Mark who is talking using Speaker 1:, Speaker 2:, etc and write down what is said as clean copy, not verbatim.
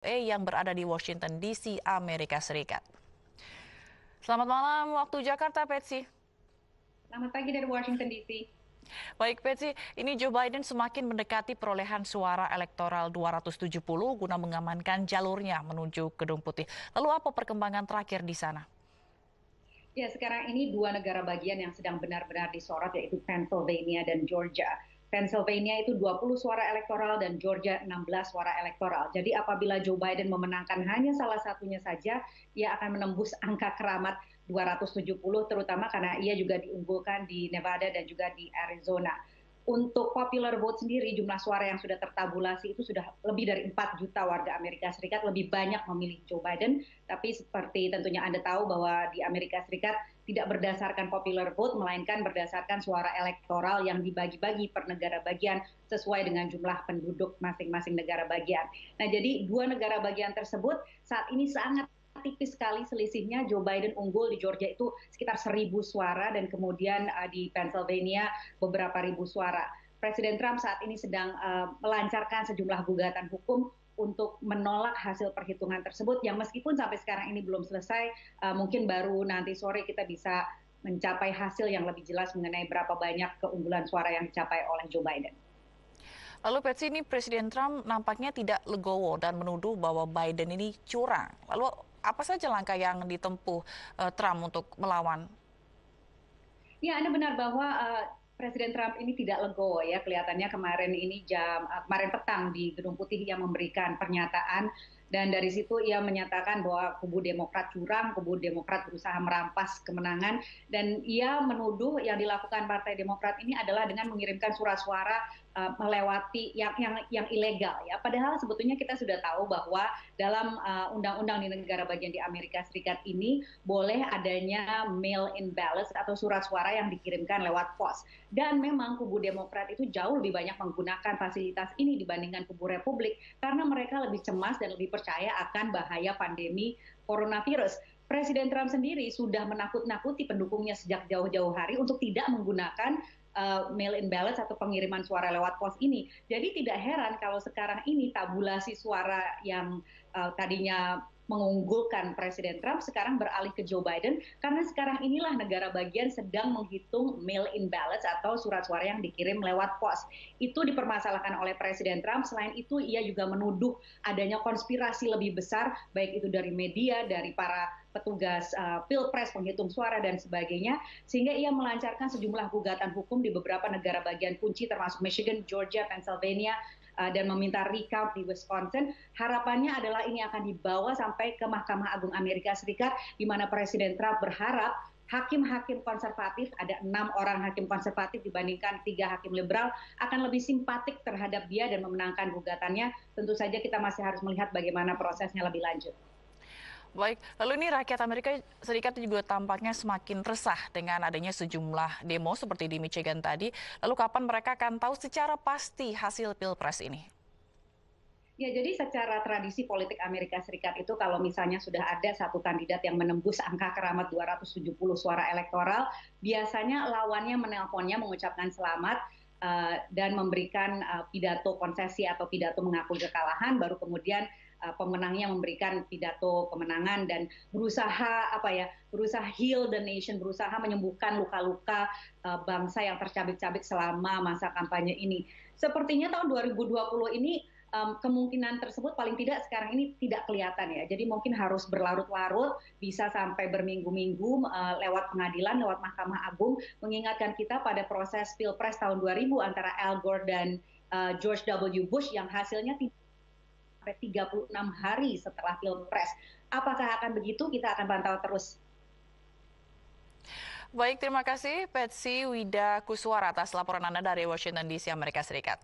Speaker 1: Yang berada di Washington DC, Amerika Serikat. Selamat malam waktu Jakarta, Patsy.
Speaker 2: Selamat pagi dari Washington DC.
Speaker 1: Baik, Patsy, ini Joe Biden semakin mendekati perolehan suara elektoral 270 guna mengamankan jalurnya menuju Gedung Putih. Lalu apa perkembangan terakhir di sana?
Speaker 2: Ya, sekarang ini dua negara bagian yang sedang benar-benar disorot, yaitu Pennsylvania dan Georgia. Pennsylvania itu 20 suara elektoral dan Georgia 16 suara elektoral. Jadi apabila Joe Biden memenangkan hanya salah satunya saja, ia akan menembus angka keramat 270, terutama karena ia juga diunggulkan di Nevada dan juga di Arizona. Untuk popular vote sendiri, jumlah suara yang sudah tertabulasi itu sudah lebih dari 4 juta warga Amerika Serikat lebih banyak memilih Joe Biden. Tapi seperti tentunya Anda tahu bahwa di Amerika Serikat tidak berdasarkan popular vote, melainkan berdasarkan suara elektoral yang dibagi-bagi per negara bagian sesuai dengan jumlah penduduk masing-masing negara bagian. Nah, jadi dua negara bagian tersebut saat ini sangat tipis sekali selisihnya. Joe Biden unggul di Georgia itu sekitar 1.000 suara dan kemudian di Pennsylvania beberapa ribu suara. Presiden Trump saat ini sedang melancarkan sejumlah gugatan hukum untuk menolak hasil perhitungan tersebut yang meskipun sampai sekarang ini belum selesai, mungkin baru nanti sore kita bisa mencapai hasil yang lebih jelas mengenai berapa banyak keunggulan suara yang dicapai oleh Joe Biden.
Speaker 1: Lalu, Patsy, ini Presiden Trump nampaknya tidak legowo dan menuduh bahwa Biden ini curang. Lalu apa saja langkah yang ditempuh Trump untuk melawan?
Speaker 2: Ya, Anda benar bahwa Presiden Trump ini tidak legowo ya. Kelihatannya kemarin petang di Gedung Putih ia memberikan pernyataan dan dari situ ia menyatakan bahwa kubu Demokrat curang, kubu Demokrat berusaha merampas kemenangan dan ia menuduh yang dilakukan Partai Demokrat ini adalah dengan mengirimkan surat suara melewati yang ilegal ya. Padahal sebetulnya kita sudah tahu bahwa dalam undang-undang di negara bagian di Amerika Serikat ini boleh adanya mail-in ballots atau surat suara yang dikirimkan lewat pos. Dan memang kubu Demokrat itu jauh lebih banyak menggunakan fasilitas ini dibandingkan kubu Republik karena mereka lebih cemas dan lebih percaya akan bahaya pandemi coronavirus. Presiden Trump sendiri sudah menakut-nakuti pendukungnya sejak jauh-jauh hari untuk tidak menggunakan mail-in ballots atau pengiriman suara lewat pos ini. Jadi tidak heran kalau sekarang ini tabulasi suara yang tadinya mengunggulkan Presiden Trump sekarang beralih ke Joe Biden karena sekarang inilah negara bagian sedang menghitung mail-in ballots atau surat suara yang dikirim lewat pos. Itu dipermasalahkan oleh Presiden Trump. Selain itu ia juga menuduh adanya konspirasi lebih besar baik itu dari media, dari para petugas pilpres, penghitung suara dan sebagainya, sehingga ia melancarkan sejumlah gugatan hukum di beberapa negara bagian kunci termasuk Michigan, Georgia, Pennsylvania, dan meminta recount di Wisconsin. Harapannya adalah ini akan dibawa sampai ke Mahkamah Agung Amerika Serikat, di mana Presiden Trump berharap hakim-hakim konservatif, ada 6 orang hakim konservatif dibandingkan 3 hakim liberal, akan lebih simpatik terhadap dia dan memenangkan gugatannya. Tentu saja kita masih harus melihat bagaimana prosesnya lebih lanjut.
Speaker 1: Baik, lalu ini rakyat Amerika Serikat juga tampaknya semakin resah dengan adanya sejumlah demo seperti di Michigan tadi. Lalu kapan mereka akan tahu secara pasti hasil Pilpres ini?
Speaker 2: Ya, jadi secara tradisi politik Amerika Serikat itu kalau misalnya sudah ada satu kandidat yang menembus angka keramat 270 suara elektoral, biasanya lawannya menelponnya mengucapkan selamat dan memberikan pidato konsesi atau pidato mengakui kekalahan, baru kemudian pemenangnya memberikan pidato kemenangan dan berusaha heal the nation, berusaha menyembuhkan luka-luka bangsa yang tercabik-cabik selama masa kampanye ini. Sepertinya tahun 2020 ini kemungkinan tersebut paling tidak sekarang ini tidak kelihatan ya. Jadi mungkin harus berlarut-larut, bisa sampai berminggu-minggu lewat pengadilan, lewat Mahkamah Agung, mengingatkan kita pada proses Pilpres tahun 2000 antara Al Gore dan George W. Bush yang hasilnya sampai 36 hari setelah Pilpres. Apakah akan begitu? Kita akan pantau terus.
Speaker 1: Baik, terima kasih Patsy Widakuswara atas laporan Anda dari Washington DC, Amerika Serikat.